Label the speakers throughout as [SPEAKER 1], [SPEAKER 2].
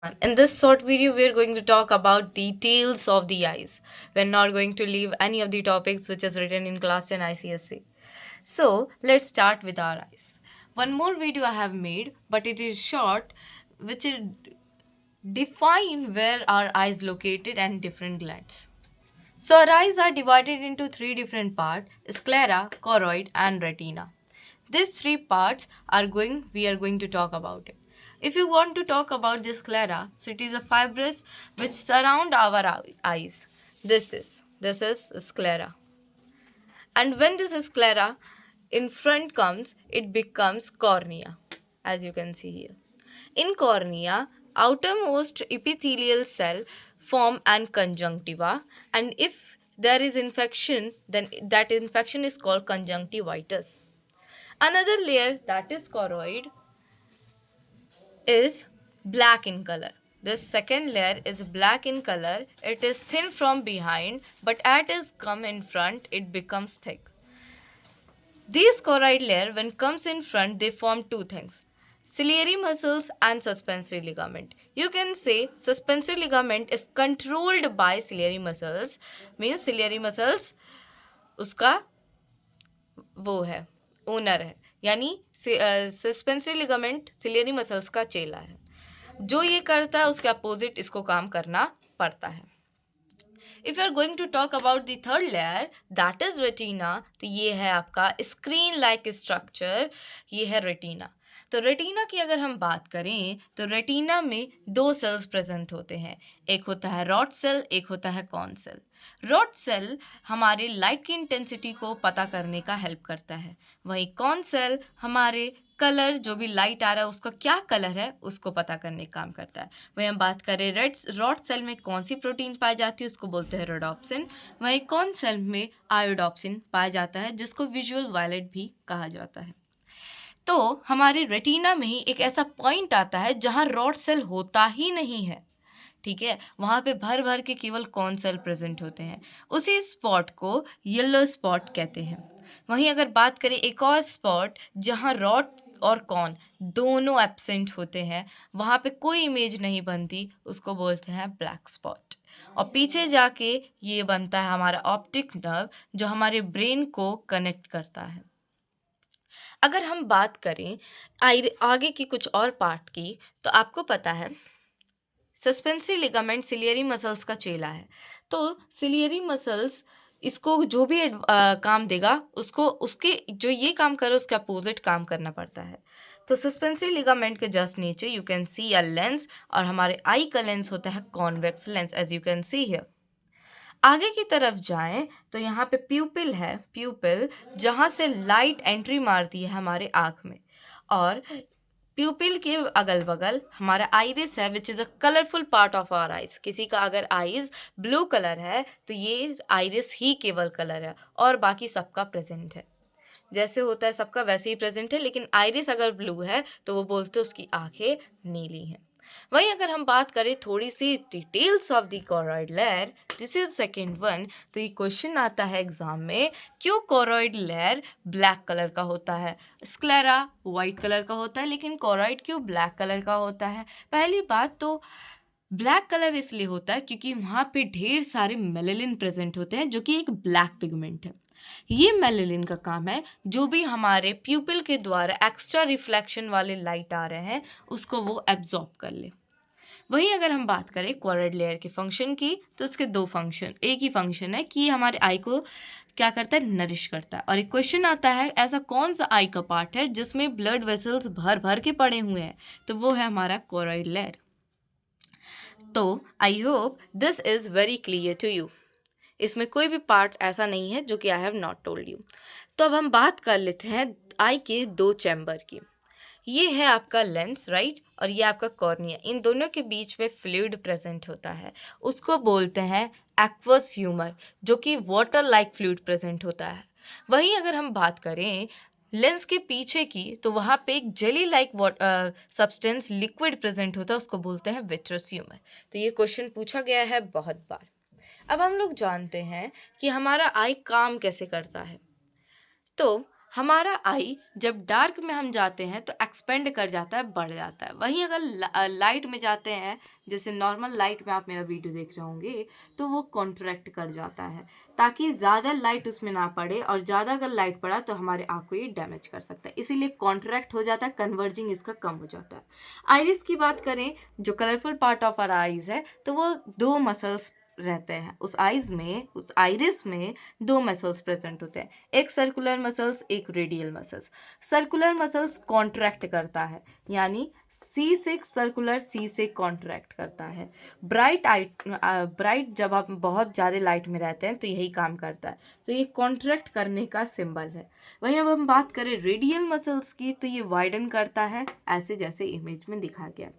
[SPEAKER 1] In this short video, we are going to talk about details of the eyes. We're not going to leave any of the topics which is written in class 10 ICSE. So let's start with our eyes. One more video I have made, but it is short, which is define where our eyes located and different glands. So our eyes are divided into three different parts: sclera, choroid, and retina. These three parts we are going to talk about it. If you want to talk about the sclera, so it is a fibrous which surround our eyes. This is sclera. And when this sclera in front comes, it becomes cornea, as you can see here. In cornea, outermost epithelial cell form and conjunctiva, and if there is infection, then that infection is called conjunctivitis. Another layer, that is choroid, is black in color. This second layer is black in color. It is thin from behind, but as it comes in front, it becomes thick. These choroid layer, when comes in front, they form two things: ciliary muscles and suspensory ligament. You can say suspensory ligament is controlled by ciliary muscles, means ciliary muscles उसका वो है, owner है, यानी suspensory ligament ciliary muscles का चेला है। जो ये करता है उसके अपोजिट इसको काम करना पड़ता है। If you are going to talk about the third layer, that is retina, तो ये है आपका स्क्रीन लाइक स्ट्रक्चर, ये है रेटिना। तो रेटिना की अगर हम बात करें तो रेटिना में दो सेल्स प्रेजेंट होते हैं, एक होता है रॉड सेल, एक होता है कॉन सेल। रॉड सेल हमारे लाइट की इंटेंसिटी को पता करने का हेल्प करता है, वहीं कॉन सेल हमारे कलर, जो भी लाइट आ रहा है उसका क्या कलर है उसको पता करने का काम करता है। वहीं हम बात करें रेड रॉड सेल में कौन सी प्रोटीन पाई जाती है उसको बोलते हैं रोडोप्सिन, वहीं कॉन सेल में आयोडोप्सिन पाया जाता है जिसको विजुअल वायलेट भी कहा जाता है। तो हमारे रेटिना में ही एक ऐसा पॉइंट आता है जहाँ रॉड सेल होता ही नहीं है, ठीक है, वहाँ पे भर भर के केवल कॉन सेल प्रेजेंट होते हैं। उसी स्पॉट को येलो स्पॉट कहते हैं। वहीं अगर बात करें एक और स्पॉट जहाँ रॉड और कॉन दोनों एब्सेंट होते हैं, वहाँ पे कोई इमेज नहीं बनती, उसको बोलते हैं ब्लैक स्पॉट। और पीछे जाके ये बनता है हमारा ऑप्टिक नर्व जो हमारे ब्रेन को कनेक्ट करता है। अगर हम बात करें आगे की कुछ और पार्ट की, तो आपको पता है सस्पेंसरी लिगामेंट सिलियरी मसल्स का चेला है। तो सिलियरी मसल्स इसको जो भी काम देगा उसको उसके जो ये काम करे उसके अपोजिट काम करना पड़ता है। तो सस्पेंसरी लिगामेंट के जस्ट नीचे you can see a lens, और हमारे आई का लेंस होता है convex lens, as you can see here. आगे की तरफ जाएं तो यहाँ पे प्यूपिल है, प्यूपिल जहाँ से लाइट एंट्री मारती है हमारे आँख में, और प्यूपिल के अगल बगल हमारा आइरिस है which is a colourful part of our eyes. किसी का अगर आइज ब्लू कलर है तो ये आइरिस ही केवल कलर है और बाकी सबका प्रेजेंट है। जैसे होता है सबका वैसे ही प्रेजेंट है, लेकिन आइरिस अगर ब्लू है तो वो बोलते उसकी आंखें नीली हैं। वहीं अगर हम बात करें थोड़ी सी details of the choroid layer, this is second one, तो ये क्वेश्चन आता है एग्जाम में, क्यों कोरॉइड लेयर ब्लैक कलर का होता है? स्क्लेरा वाइट कलर का होता है, लेकिन कोरॉइड क्यों ब्लैक कलर का होता है? पहली बात तो ब्लैक कलर इसलिए होता है क्योंकि वहाँ पे ढेर सारे मेलेलिन प्रेजेंट होते हैं जो कि एक ब्लैक पिगमेंट है। ये मेलेलिन का काम है जो भी हमारे प्यूपिल के द्वारा एक्स्ट्रा रिफ्लेक्शन वाले लाइट आ रहे हैं उसको वो एब्जॉर्ब कर ले। वहीं अगर हम बात करें क्वाड्रेंट लेयर के फंक्शन की, तो इसके दो फंक्शन, एक ही फंक्शन है कि हमारे आई को क्या करता है, नरिश करता है। और एक क्वेश्चन आता है ऐसा कौन सा आई का पार्ट है जिसमें ब्लड वेसल्स भर भर के पड़े हुए हैं, तो वो है हमारा क्वाड्रेंट लेयर। तो I hope this is very clear to you. इसमें कोई भी पार्ट ऐसा नहीं है जो कि I have not told you. तो अब हम बात कर लेते हैं आई के दो चैम्बर की। ये है आपका लेंस, राइट, और ये आपका कॉर्निया। इन दोनों के बीच में फ्लूइड प्रेजेंट होता है, उसको बोलते हैं एक्वस ह्यूमर, जो कि वाटर लाइक फ्लूइड प्रेजेंट होता है। वहीं अगर हम बात करें लेंस के पीछे की, तो वहाँ पे एक jelly like substance liquid present होता है, उसको बोलते हैं विट्रस ह्यूमर। तो ये क्वेश्चन पूछा गया है बहुत बार। अब हम लोग जानते हैं कि हमारा आई काम कैसे करता है। तो हमारा आई जब डार्क में हम जाते हैं तो एक्सपेंड कर जाता है, बढ़ जाता है। वहीं अगर लाइट में जाते हैं, जैसे नॉर्मल लाइट में आप मेरा वीडियो देख रहे होंगे, तो वो कॉन्ट्रैक्ट कर जाता है ताकि ज़्यादा लाइट उसमें ना पड़े, और ज़्यादा अगर लाइट पड़ा तो हमारे आँख को ये डैमेज कर सकता है, इसीलिए कॉन्ट्रैक्ट हो जाता है, कन्वर्जिंग इसका कम हो जाता है। आइरिस की बात करें, जो colourful part of our eyes है, तो वो दो मसल्स रहते हैं उस आइज में, उस आइरिस में दो मसल्स प्रेजेंट होते हैं, एक सर्कुलर मसल्स, एक radial muscles. Circular muscles contract करता है, यानी सी से सर्कुलर, सी से कॉन्ट्रैक्ट करता है। ब्राइट जब आप बहुत ज़्यादा लाइट में रहते हैं तो यही काम करता है, तो ये कॉन्ट्रैक्ट करने का सिंबल है। वहीं अब हम बात करें रेडियल मसल्स की, तो ये वाइडन करता है, ऐसे जैसे इमेज में दिखा गया।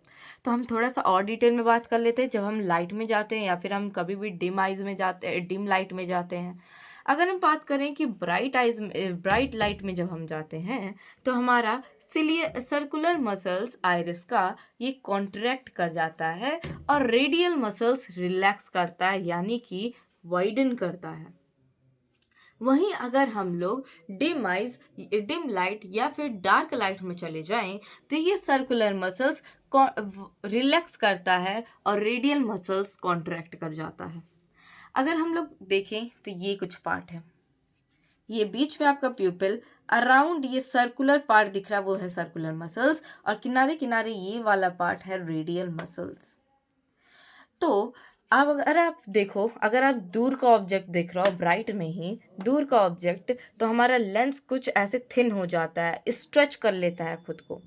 [SPEAKER 1] तो हम थोड़ा सा और डिटेल में बात कर लेते हैं। जब हम लाइट में जाते हैं या फिर हम कभी भी डिम आइज में जाते हैं, डिम लाइट में जाते हैं, अगर हम बात करें कि ब्राइट लाइट में जब हम जाते हैं तो हमारा सर्कुलर मसल्स आइरिस का ये कॉन्ट्रैक्ट कर जाता है और रेडियल मसल्स रिलैक्स करता है, यानी कि वाइडन करता है। वहीं अगर हम लोग डिम लाइट या फिर डार्क लाइट में चले जाएं तो ये सर्कुलर मसल्स रिलैक्स करता है और रेडियल मसल्स कॉन्ट्रैक्ट कर जाता है। अगर हम लोग देखें तो ये कुछ पार्ट है, ये बीच में आपका प्यूपिल, अराउंड ये सर्कुलर पार्ट दिख रहा है वो है सर्कुलर मसल्स, और किनारे किनारे ये वाला पार्ट है रेडियल मसल्स। तो अब अगर आप देखो, अगर आप दूर का ऑब्जेक्ट देख रहे हो ब्राइट में ही, दूर का ऑब्जेक्ट, तो हमारा लेंस कुछ ऐसे थिन हो जाता है, स्ट्रेच कर लेता है खुद को,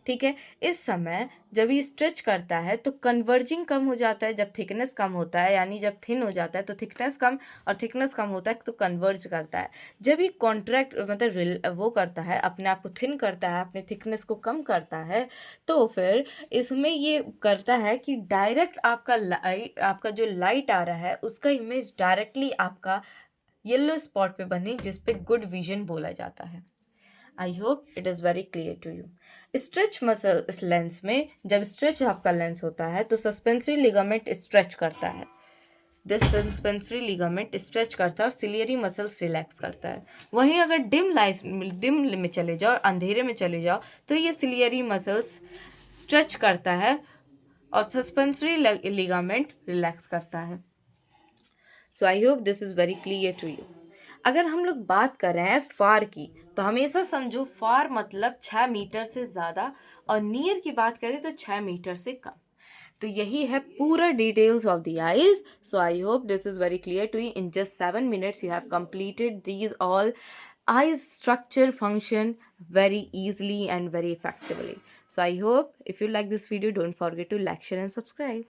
[SPEAKER 1] ठीक है। इस समय जब ये स्ट्रेच करता है तो कन्वर्जिंग कम हो जाता है, जब थिकनेस कम होता है, यानी जब थिन हो जाता है तो थिकनेस कम, और थिकनेस कम होता है तो कन्वर्ज करता है। जब ये कॉन्ट्रैक्ट मतलब वो करता है, अपने आप को थिन करता है, अपने थिकनेस को कम करता है, तो फिर इसमें ये करता है कि डायरेक्ट आपका जो लाइट आ रहा है उसका इमेज डायरेक्टली आपका येलो स्पॉट पे बने, जिस पे गुड विजन बोला जाता है। I hope it is very clear to you. Stretch muscle इस लेंस में, जब स्ट्रेच आपका लेंस होता है तो सस्पेंसरी लिगामेंट स्ट्रेच करता है, दिस सस्पेंसरी लिगामेंट स्ट्रेच करता है और सिलियरी मसल्स रिलैक्स करता है। वहीं अगर डिम में चले जाओ और अंधेरे में चले जाओ तो ये सिलियरी मसल्स स्ट्रेच करता है और सस्पेंसरी लिगामेंट रिलैक्स करता है। So I hope this is very clear to you. अगर हम लोग बात कर रहे हैं फार की, तो हमेशा समझो फार मतलब 6 मीटर से ज़्यादा, और नियर की बात करें तो 6 मीटर से कम। तो यही है पूरा details of the eyes. So I hope this is very clear to you. In just 7 minutes you have completed these all eyes structure function very easily and very effectively. So I hope if you like this video, don't forget to like, share and subscribe.